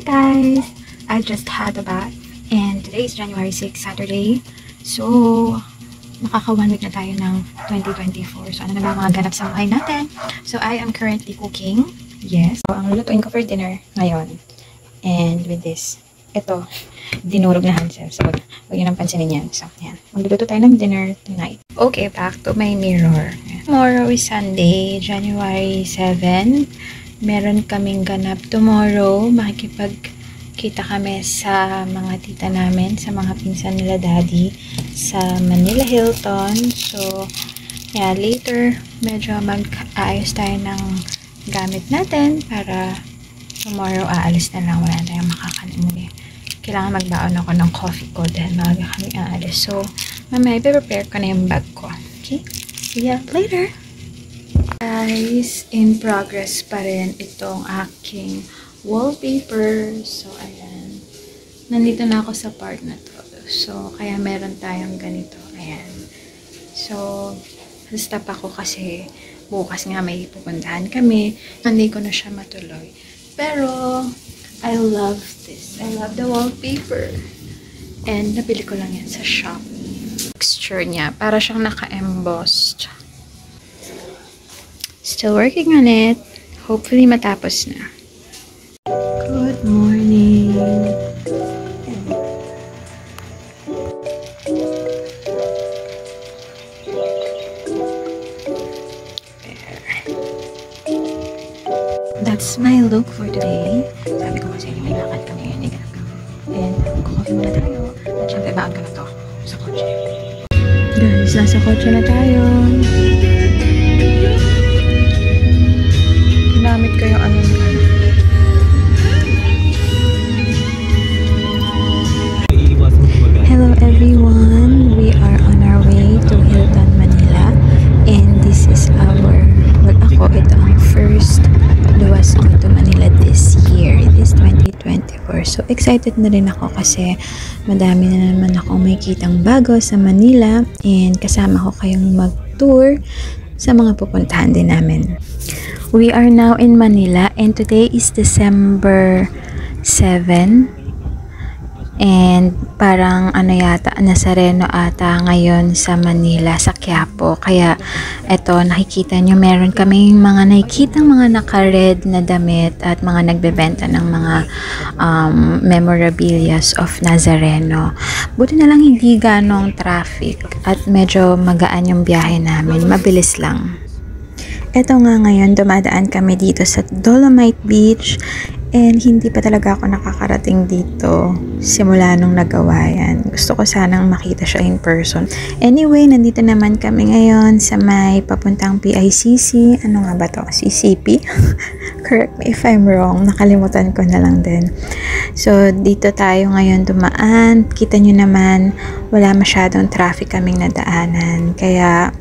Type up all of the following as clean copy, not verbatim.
guys! I just had a bath and today is January 6, Saturday. So, makaka 1 week na tayo ng 2024. So, ano na ba mga ganap sa buhay natin? So, I am currently cooking. Yes. So, ang lulutuin ko for dinner ngayon. And with this, ito, dinurog na Hansel. So, huwag nyo nang pansinin yan. So, yan. Magluluto tayo ng dinner tonight. Okay, back to my mirror. Tomorrow is Sunday, January 7. Meron kaming ganap tomorrow. Makikipagkita kami sa mga tita namin, sa mga pinsan nila daddy, sa Manila Hilton. So, yeah, later, medyo mag-aayos tayo ng gamit natin para tomorrow aalis na lang. Wala na tayong makakalimuli. Kailangan magbaon ako ng coffee ko dahil maaga kami aalis. So, mamaya ipe-prepare ko na yung bag ko. Okay? See ya later! Guys, in progress pa rin itong aking wallpaper. So, ayan. Nandito na ako sa part na to. So, kaya meron tayong ganito. Ayan. So, stop ako kasi bukas nga may pupuntahan kami. Hindi ko na siya matuloy. Pero, I love this. I love the wallpaper. And, nabili ko lang yan sa shop. Texture niya, para siyang naka-embossed. Still working on it. Hopefully, matapos na. Good morning. That's my look for today. Sabi ko kasi may lakad kami ngayon, iganap kami. And coffee muna tayo. At syempre, baon ka na to sa kotse. Guys, nasa kotse na tayo. Ginamit ko yung ano nila. Hello everyone! We are on our way to Hilton, Manila. And this is ito ang first luwas ko to Manila this year, this 2024. So, excited na rin ako kasi madami na naman akong may kitang bago sa Manila and kasama ko kayong mag-tour sa mga pupuntahan din namin. We are now in Manila and today is December 7 and parang ano yata, Nazareno ata ngayon sa Manila, sa Quiapo. Kaya eto, nakikita nyo meron kaming mga nakikitang mga naka-red na damit at mga nagbebenta ng mga memorabilias of Nazareno. Buti na lang hindi ganong traffic at medyo magaan yung biyahe namin, mabilis lang. Eto nga ngayon, dumadaan kami dito sa Dolomite Beach and hindi pa talaga ako nakakarating dito simula nung nagawa yan. Gusto ko sanang makita siya in person. Anyway, nandito naman kami ngayon sa may papuntang PICC. Ano nga ba to? CCP? Correct me if I'm wrong. Nakalimutan ko na lang din. So, dito tayo ngayon dumaan. Kita nyo naman, wala masyadong traffic kaming nadaanan. Kaya,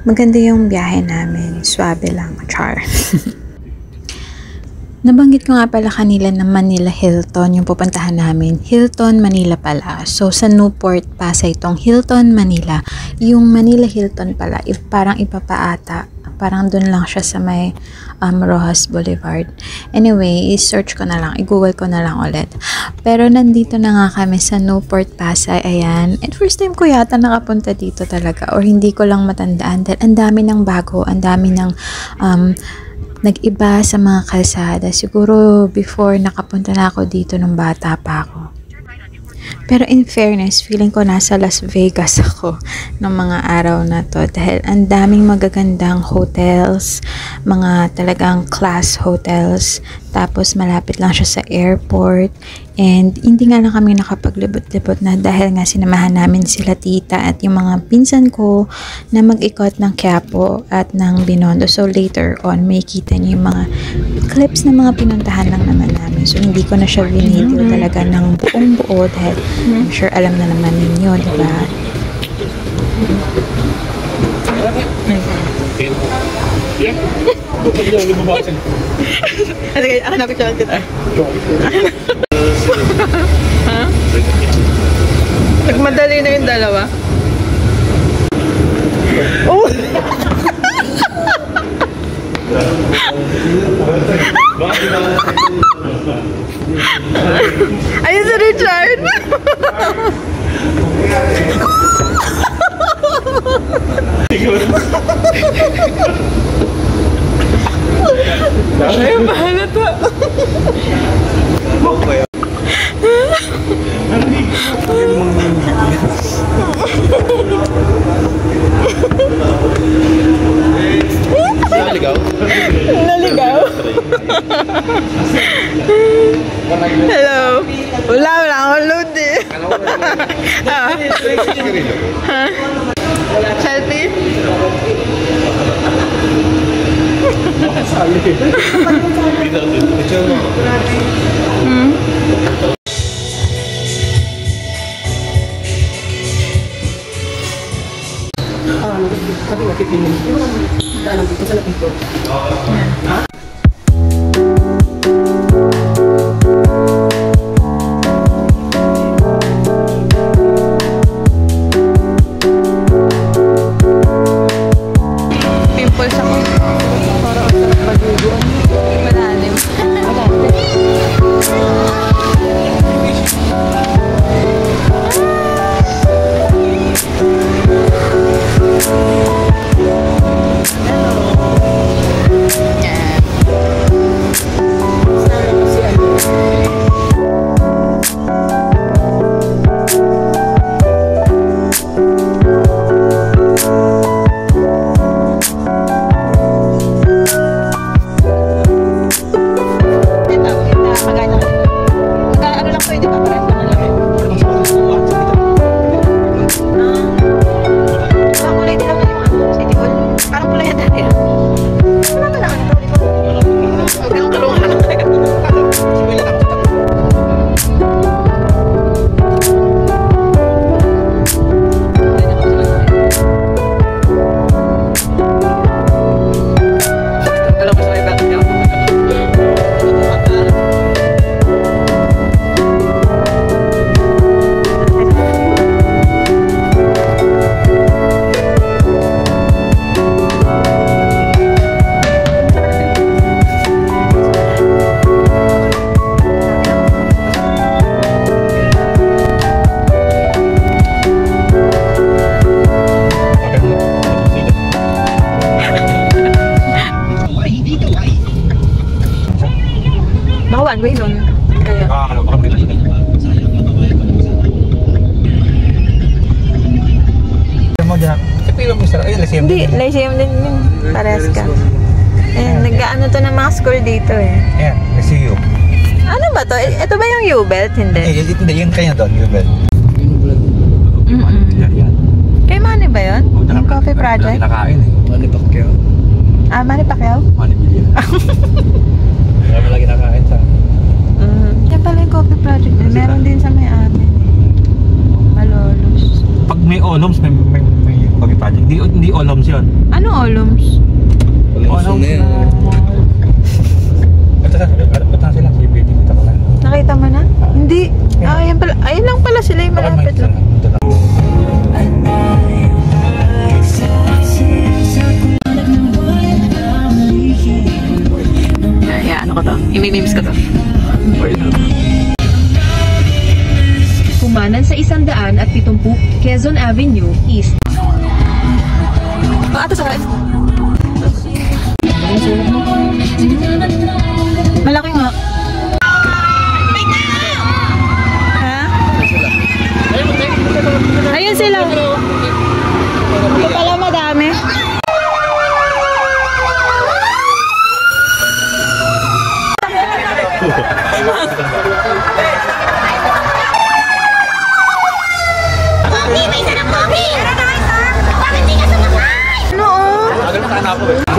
maganda yung biyahe namin. Swabe lang. Char. Nabanggit ko nga pala kanila na Manila Hilton yung pupuntahan namin. Hilton, Manila pala. So, sa Newport, Pasay itong Hilton, Manila. Yung Manila Hilton pala, parang ipapaata. Parang dun lang siya sa may Rojas Boulevard. Anyway, i-search ko na lang. I-google ko na lang ulit. Pero nandito na nga kami sa Newport, Pasay. Ayan. And first time ko yata nakapunta dito talaga. Or hindi ko lang matandaan. Dahil ang dami ng bago. Ang dami ng nag-iba sa mga kalsada. Siguro before nakapunta na ako dito nung bata pa ako. Pero in fairness, feeling ko nasa Las Vegas ako ng mga araw na to dahil ang daming magagandang hotels, mga talagang class hotels, tapos malapit lang siya sa airport and hindi nga lang kami nakapaglibot-libot na dahil nga sinamahan namin sila tita at yung mga pinsan ko na mag-ikot ng Quiapo at ng Binondo. So later on, may kita niyo yung mga clips na mga pinuntahan lang naman namin. So hindi ko na siya video talaga ng buong buo dahil I'm sure alam na naman ninyo, diba? Ako napicturean kita. Ha? Nagmadali na yung dalawa. Oh! Ayun si Richard! Ay, bahala to. Naligaw? Naligaw? Hello? Wala akong load eh. Ah. Ha? Selfie? Pimples ako. Parang ang sarap maguguan. Malalim. Baka one way nun. Kaya. Hindi, Lyceum din yun. Parehas ka. Nag-ano to ng mga school dito eh. Ayan, SCU. Ano ba to? Ito ba yung U-belt? Hindi. Hindi, yun kaya doon, Yubel. Kay Manny ba yun? Yung coffee project? Nakain eh. Manny Pacquiao. Ah, Manny Pacquiao? Manny Billion. Kaya mo lagi nakain sa... Yan pala yung coffee project. Meron din sa may amin. Malolos. Pag may Oloms, may coffee project. Hindi Oloms yun. Ano Oloms? Oloms na yun. Ba't na sila? Sa UPD, kita ko lang. Nakita mo na? Hindi. Ah, yan pala. Ayun lang pala sila yung malapit lang. Ano ko to? Imi-memes ko to. Kumanan sa 170 Quezon Avenue East. Ato sa akin. Malaki nga. Ha? Ayun sila. Ito pala madami.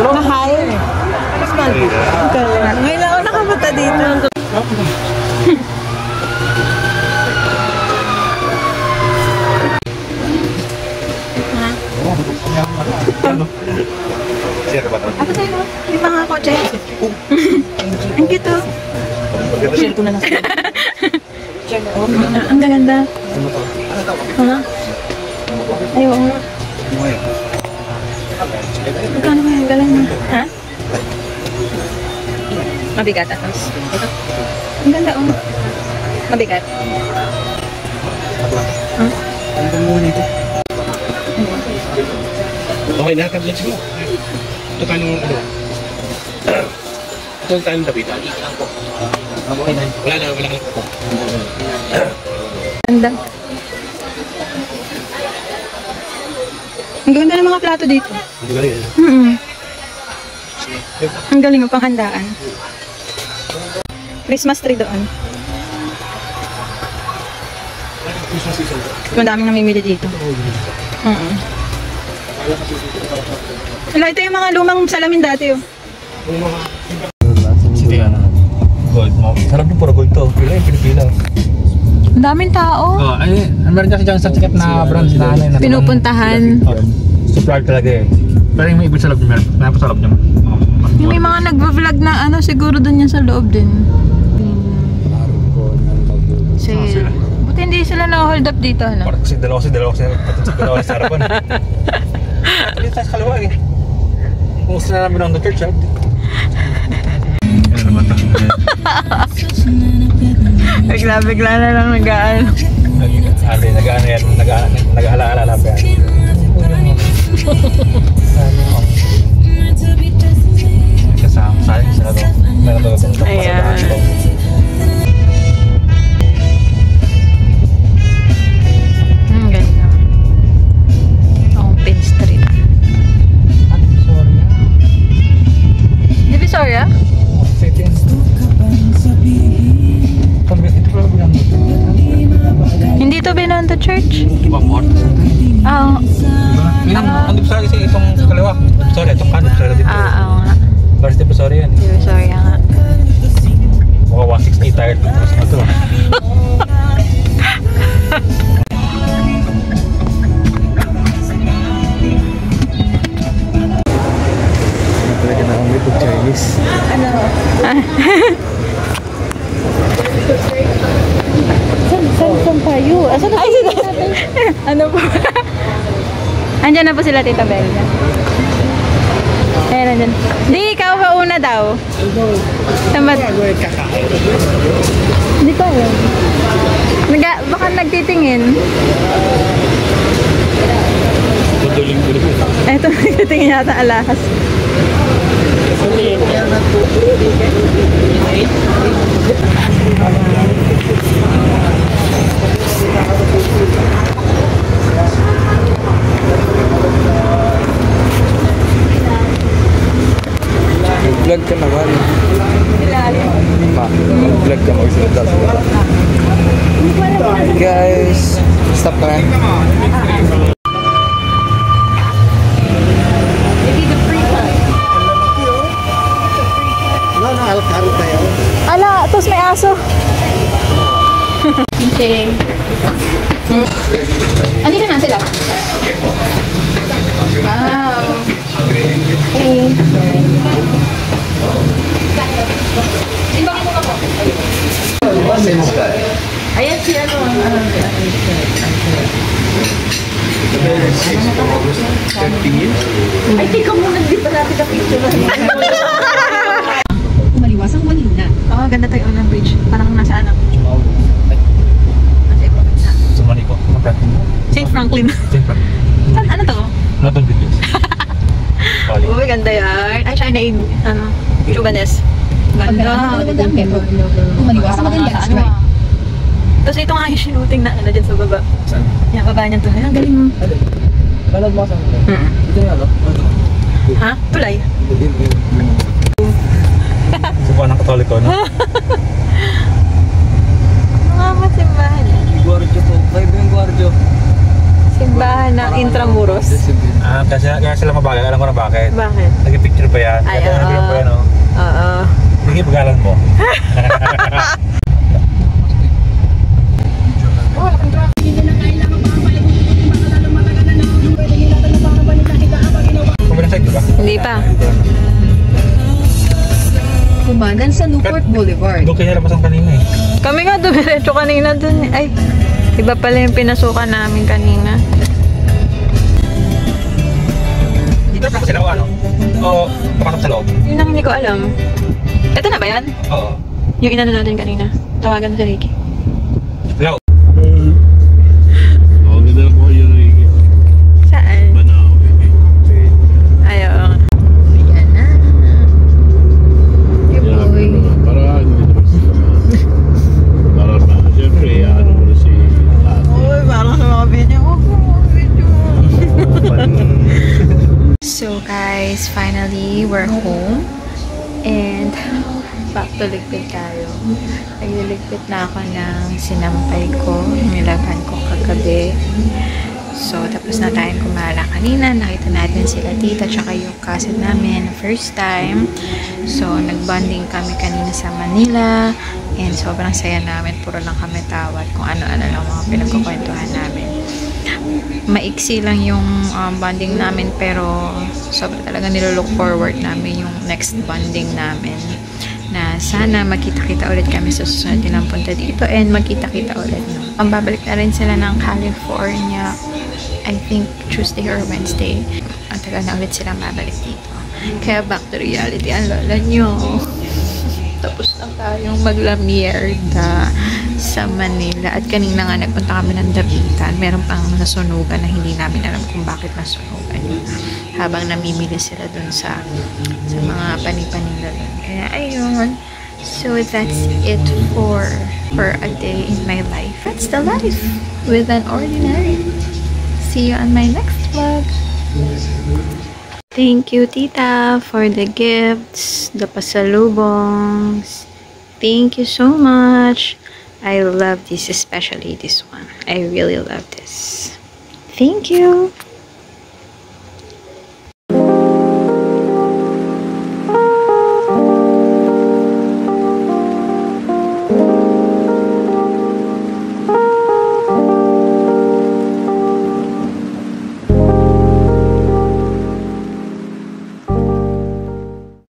Mahal. Ngayon lang ako nakapunta dito. Ako tayo, may mga kotse. Ang cute oh. Share ko na lang sa'yo. Ang ganda. Ha? Ay, oo nga. Magkano ba yung galang mo? Ha? Mabigat atos. Ito. Ang ganda oh. Mabigat. Okay na, let's go. Ito tayo ng ano. Ito tayo ng David. Okay na. Wala na. Ganda. Ang ganda ng mga plato dito. Hindi galing. Ang galing ng panghandaan. Christmas tree doon. Madaming namimili dito. Wala, ito yung mga lumang salamin dati. Oh. Gold. Sarap yung puro gold to. Pila yung Pilipino. Ang daming tao. Oh, ay, meron kasi dyan sa sikat na brand na ano. Pinupuntahan. Supply talaga eh. Pero yung may ibig sa loob niya, meron pa sa loob niya. Yung may mga nagva-vlog na ano, siguro dun yan sa loob din. Sale. Buti hindi sila na-hold up dito, ano? Parang kasi dalawa sa harapan. Dito sa kaliwa eh. Kung gusto na namin ng the church, ha? Ano naman ito? Bigla-bigla na lang nag-aano. Nag-aala-ala pa yan. Kasama sa akin sila to. Ayan. Ganda. Open Street. Divisoria? Hindi to Benanta Church? Oo. Ang Divisoria kasi itong kaliwa. Sorry, itong kanan. Oo nga. First Divisoria yan. Divisoria nga. Mukha 160 tired. Ito. Talaga na kami pag Chinese. Saan tayo? Asan na sila? Ano po? Andyan na po sila, Tita Belia. Ayan, andyan. Di, ikaw pa una daw. Tamad. Hindi ko alam. Baka nagtitingin. Eto, nagtitingin yata alahas. Vlog ka naman. Vlog ka mag-vlog. Guys, stop ka na. Ala, tapos may aso. Okay. Andito na sila. Wow. Okay. Ayan si ano. Ay, di ka muna, di pa natin ka-picture. Umaliwasang Manila. Oh, ganda tayo ng bridge. Parang nasa ano. Sumali ko. St. Franklin. Ano to? Not on video. Uy, ganda yan. Ay, siya na ano, Cubanes. Ganda. Maganda ang metro. Umaliwasang Manila. Tapos ito nga yung shooting na ano dyan sa baba. Saan? Yan, baba niyan to. Ang galing mo. Balad mo sa mga. Ito nga no? Ha? Tulay? Subukan ng Katoliko, no? Mga simbahan. Guardio po. Kayo ba yung guardio? Simbahan ng Intramuros. Kaya sila mabagay. Alam ko na bakit. Bakit? Nag-picture pa yan. Ay, Kaya nag-picture pa yan, no? Oo. Sige, pagalan mo. Kabilang side, diba? Hindi pa. Kumanan sa Newport Boulevard. Doon kaya labasan kanina eh. Kami nga dumiretso kanina dun. Ay, iba pala yung pinasukan namin kanina. Dito pa sila o ano? O pakasap sa loob? Yun ang hindi ko alam. Ito na ba yan? Oo. Yung inano natin kanina. Tawagan si Ricky. Hello. Saan? Ayaw. Ayan na. Hey boy. Uy, parang sa mga video. So guys, finally, we're home. And back to ligpit tayo. Nagliligpit na ako ng sinampay ko. Nilaghan ko kagabi. So, tapos na tayong kumala kanina. Nakita natin sila tita tsaka yung cousin namin first time. So, nagbonding kami kanina sa Manila. And sobrang saya namin. Puro lang kami tawad kung ano-ano lang mga pinagkukwentuhan namin. Maiksi lang yung bonding namin pero sobrang talaga nilolook forward namin yung next bonding namin. Na sana magkita-kita ulit kami sa susunod nilang punta dito and magkita-kita ulit. No? Babalik na rin sila ng California. I think Tuesday or Wednesday. Ang tagal na ulit silang babalik dito. Kaya back to reality ang lola nyo. Tapos na tayong maglamierda sa Manila. At kanina nga nagpunta kami ng Dapitan. Meron pang nasunugan na hindi namin alam kung bakit nasunugan yun. Habang namimili sila dun sa mga pani-panila dun. Kaya ayun. So that's it for a day in my life. That's the life with an ordinary. See you on my next vlog. Thank you, Tita, for the gifts, the pasalubongs. Thank you so much. I love this, especially this one. I really love this. Thank you.